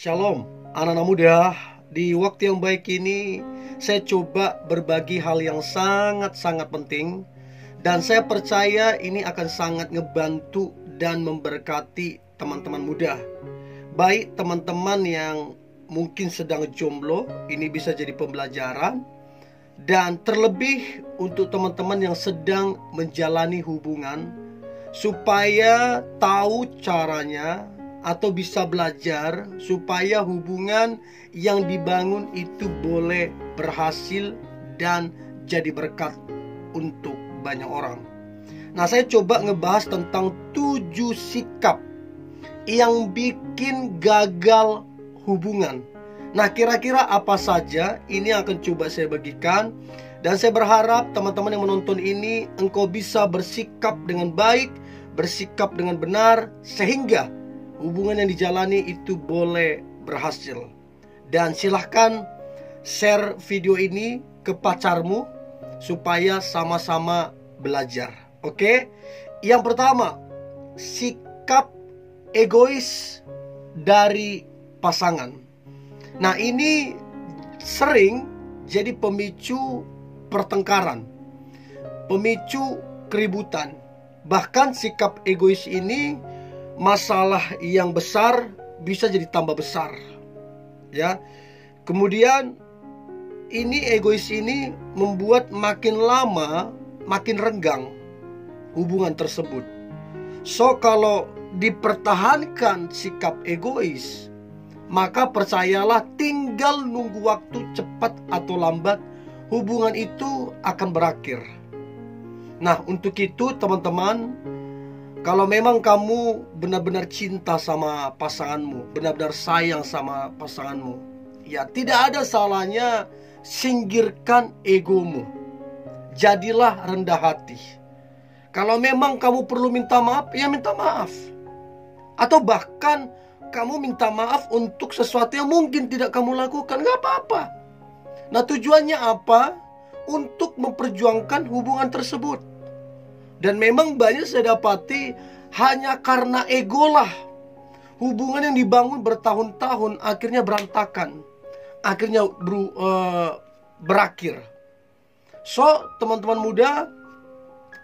Shalom, anak-anak muda. Di waktu yang baik ini, saya coba berbagi hal yang sangat-sangat penting. Dan saya percaya ini akan sangat ngebantu dan memberkati teman-teman muda. Baik teman-teman yang mungkin sedang jomblo, ini bisa jadi pembelajaran. Dan terlebih untuk teman-teman yang sedang menjalani hubungan, supaya tahu caranya atau bisa belajar supaya hubungan yang dibangun itu boleh berhasil dan jadi berkat untuk banyak orang. Nah, saya coba ngebahas tentang 7 sikap yang bikin gagal hubungan. Nah, kira-kira apa saja? Ini akan coba saya bagikan. Dan saya berharap teman-teman yang menonton ini, engkau bisa bersikap dengan baik, bersikap dengan benar, sehingga hubungan yang dijalani itu boleh berhasil. Dan silahkan share video ini ke pacarmu supaya sama-sama belajar. Oke? Yang pertama, sikap egois dari pasangan. Nah, ini sering jadi pemicu pertengkaran, pemicu keributan. Bahkan sikap egois ini, masalah yang besar bisa jadi tambah besar, ya. Kemudian egois ini membuat makin lama makin renggang hubungan tersebut. So, kalau dipertahankan sikap egois, maka percayalah, tinggal nunggu waktu, cepat atau lambat hubungan itu akan berakhir. Nah, untuk itu teman-teman, kalau memang kamu benar-benar cinta sama pasanganmu, benar-benar sayang sama pasanganmu, ya tidak ada salahnya singkirkan egomu. Jadilah rendah hati. Kalau memang kamu perlu minta maaf, ya minta maaf. Atau bahkan kamu minta maaf untuk sesuatu yang mungkin tidak kamu lakukan, gak apa-apa. Nah, tujuannya apa? Untuk memperjuangkan hubungan tersebut. Dan memang banyak saya dapati hanya karena ego lah hubungan yang dibangun bertahun-tahun akhirnya berantakan, akhirnya berakhir. So, teman-teman muda,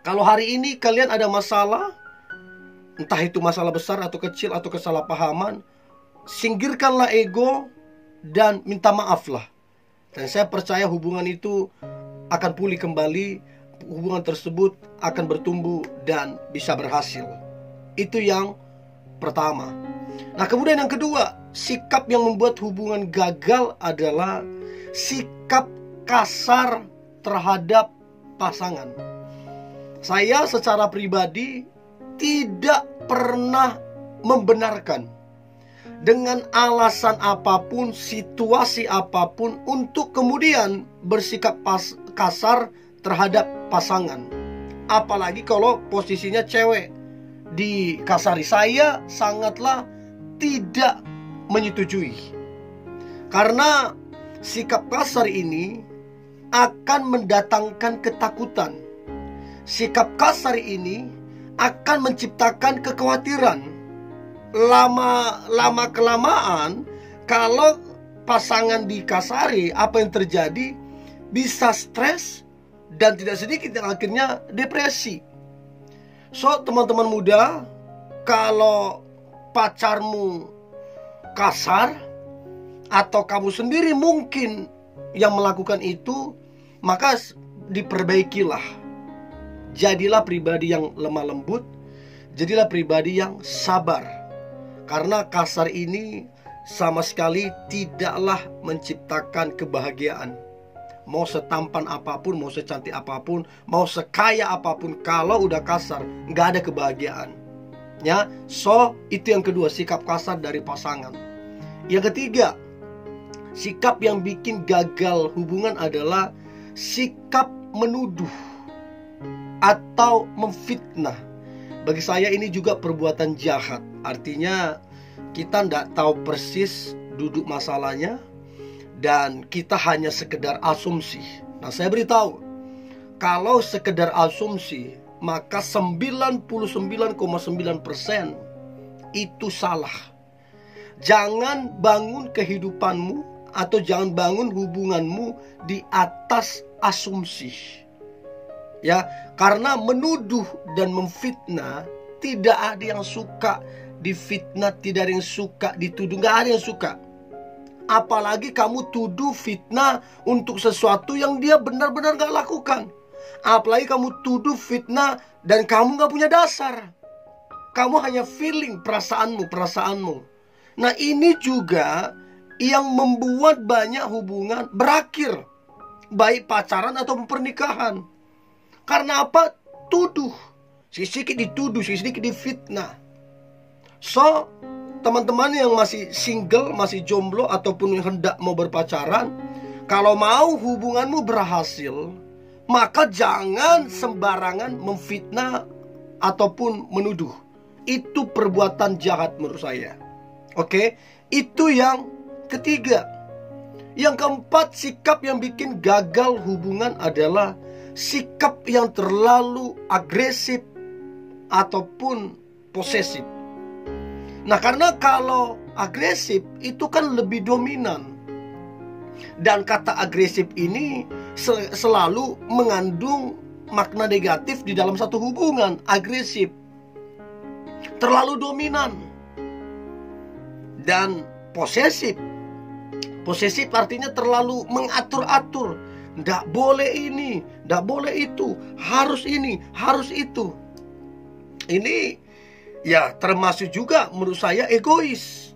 kalau hari ini kalian ada masalah, entah itu masalah besar atau kecil atau kesalahpahaman, singkirkanlah ego dan minta maaflah. Dan saya percaya hubungan itu akan pulih kembali. Hubungan tersebut akan bertumbuh dan bisa berhasil. Itu yang pertama. Nah, kemudian yang kedua, sikap yang membuat hubungan gagal adalah sikap kasar terhadap pasangan. Saya secara pribadi tidak pernah membenarkan dengan alasan apapun, situasi apapun, untuk kemudian bersikap kasar terhadap pasangan. Apalagi kalau posisinya cewek dikasari. Saya sangatlah tidak menyetujui. Karena sikap kasar ini akan mendatangkan ketakutan. Sikap kasar ini akan menciptakan kekhawatiran. Lama kelamaan, kalau pasangan dikasari, apa yang terjadi? Bisa stres, dan tidak sedikit yang akhirnya depresi. So, teman-teman muda, kalau pacarmu kasar, atau kamu sendiri mungkin yang melakukan itu, maka diperbaikilah. Jadilah pribadi yang lemah lembut, jadilah pribadi yang sabar. Karena kasar ini sama sekali tidaklah menciptakan kebahagiaan. Mau setampan apapun, mau secantik apapun, mau sekaya apapun, kalau udah kasar, nggak ada kebahagiaan. Ya, so itu yang kedua, sikap kasar dari pasangan. Yang ketiga, sikap yang bikin gagal hubungan adalah sikap menuduh atau memfitnah. Bagi saya ini juga perbuatan jahat. Artinya kita nggak tahu persis duduk masalahnya, dan kita hanya sekedar asumsi. Nah, saya beritahu, kalau sekedar asumsi, maka 99,9% itu salah. Jangan bangun kehidupanmu atau jangan bangun hubunganmu di atas asumsi. Ya, karena menuduh dan memfitnah, tidak ada yang suka difitnah, tidak ada yang suka dituduh, nggak ada yang suka. Apalagi kamu tuduh fitnah untuk sesuatu yang dia benar-benar nggak lakukan. Apalagi kamu tuduh fitnah dan kamu nggak punya dasar. Kamu hanya feeling perasaanmu. Nah, ini juga yang membuat banyak hubungan berakhir, baik pacaran atau pernikahan. Karena apa? Tuduh. Sedikit dituduh, sedikit difitnah. So, teman-teman yang masih single, masih jomblo, ataupun yang hendak mau berpacaran, kalau mau hubunganmu berhasil, maka jangan sembarangan memfitnah ataupun menuduh. Itu perbuatan jahat menurut saya. Oke, itu yang ketiga. Yang keempat, sikap yang bikin gagal hubungan adalah sikap yang terlalu agresif ataupun posesif. Nah, karena kalau agresif itu kan lebih dominan. Dan kata agresif ini selalu mengandung makna negatif di dalam satu hubungan. Agresif, terlalu dominan. Dan posesif artinya terlalu mengatur-atur. Nggak boleh ini, nggak boleh itu, harus ini, harus itu. Ini ya termasuk juga menurut saya egois.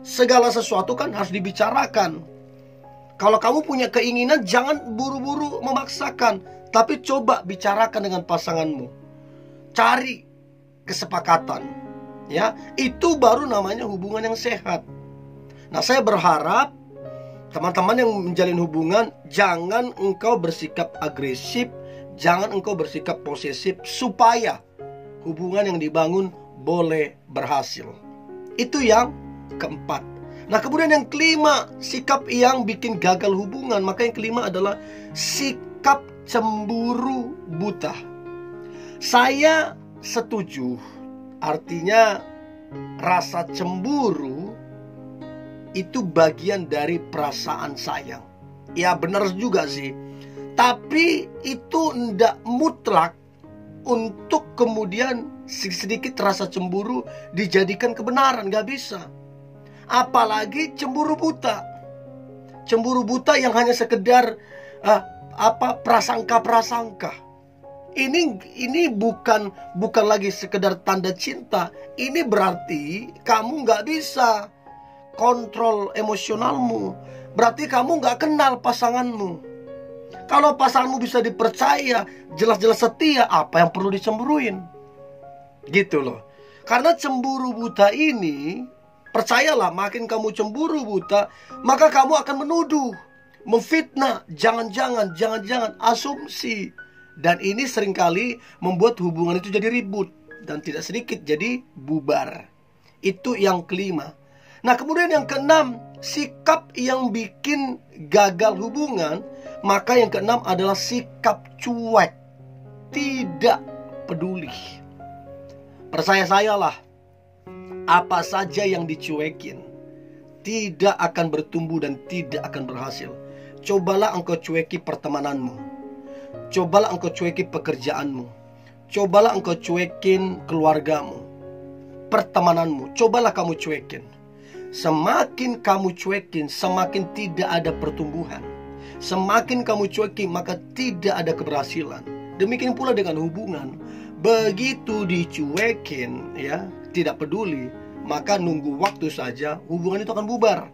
Segala sesuatu kan harus dibicarakan. Kalau kamu punya keinginan, jangan buru-buru memaksakan, tapi coba bicarakan dengan pasanganmu. Cari kesepakatan. Ya, itu baru namanya hubungan yang sehat. Nah, saya berharap teman-teman yang menjalin hubungan, jangan engkau bersikap agresif, jangan engkau bersikap posesif, supaya hubungan yang dibangun boleh berhasil. Itu yang keempat. Nah, kemudian yang kelima, sikap yang bikin gagal hubungan. Maka yang kelima adalah sikap cemburu buta. Saya setuju. Artinya rasa cemburu itu bagian dari perasaan sayang. Ya, benar juga sih. Tapi itu tidak mutlak untuk kemudian sedikit rasa cemburu dijadikan kebenaran. Gak bisa. Apalagi cemburu buta. Cemburu buta yang hanya sekedar prasangka-prasangka. Ini bukan lagi sekedar tanda cinta. Ini berarti kamu gak bisa kontrol emosionalmu. Berarti kamu gak kenal pasanganmu. Kalau pasanganmu bisa dipercaya, jelas-jelas setia, apa yang perlu dicemburuin? Gitu loh. Karena cemburu buta ini, percayalah, makin kamu cemburu buta, maka kamu akan menuduh, memfitnah, jangan-jangan, asumsi. Dan ini seringkali membuat hubungan itu jadi ribut, dan tidak sedikit jadi bubar. Itu yang kelima. Nah, kemudian yang keenam, sikap yang bikin gagal hubungan. Maka yang keenam adalah sikap cuek, tidak peduli. Percaya sayalah, apa saja yang dicuekin tidak akan bertumbuh dan tidak akan berhasil. Cobalah engkau cueki pertemananmu. Cobalah engkau cueki pekerjaanmu. Cobalah engkau cuekin keluargamu, pertemananmu. Cobalah kamu cuekin. Semakin kamu cuekin, semakin tidak ada pertumbuhan. Semakin kamu cuekin, maka tidak ada keberhasilan. Demikian pula dengan hubungan. Begitu dicuekin, ya, tidak peduli, maka nunggu waktu saja hubungan itu akan bubar.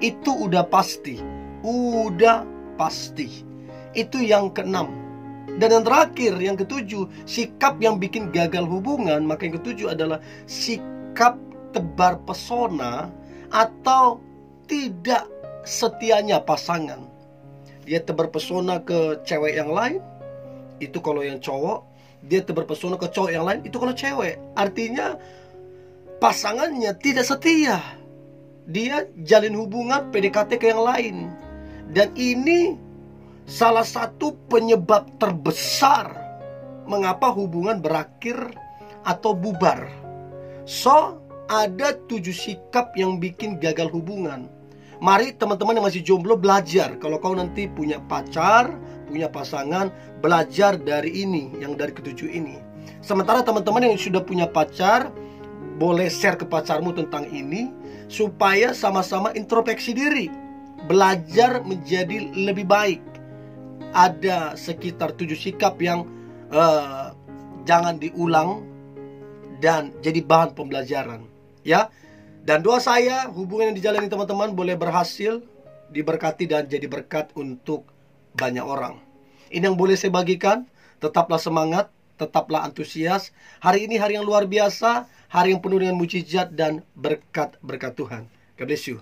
Itu udah pasti. Itu yang keenam. Dan yang terakhir, yang ketujuh, sikap yang bikin gagal hubungan. Maka yang ketujuh adalah sikap tebar pesona atau tidak setianya pasangan. Dia tebar pesona ke cewek yang lain, itu kalau yang cowok. Dia tebar pesona ke cowok yang lain, itu kalau cewek. Artinya pasangannya tidak setia. Dia jalin hubungan PDKT ke yang lain. Dan ini salah satu penyebab terbesar mengapa hubungan berakhir atau bubar. So, ada 7 sikap yang bikin gagal hubungan. Mari teman-teman yang masih jomblo belajar. Kalau kau nanti punya pacar, punya pasangan, belajar dari ini, yang dari ketujuh ini. Sementara teman-teman yang sudah punya pacar, boleh share ke pacarmu tentang ini, supaya sama-sama introspeksi diri, belajar menjadi lebih baik. Ada sekitar 7 sikap yang jangan diulang dan jadi bahan pembelajaran, ya. Dan doa saya, hubungan yang dijalani teman-teman boleh berhasil, diberkati dan jadi berkat untuk banyak orang. Ini yang boleh saya bagikan. Tetaplah semangat, tetaplah antusias. Hari ini hari yang luar biasa, hari yang penuh dengan mujizat dan berkat-berkat Tuhan. God bless you.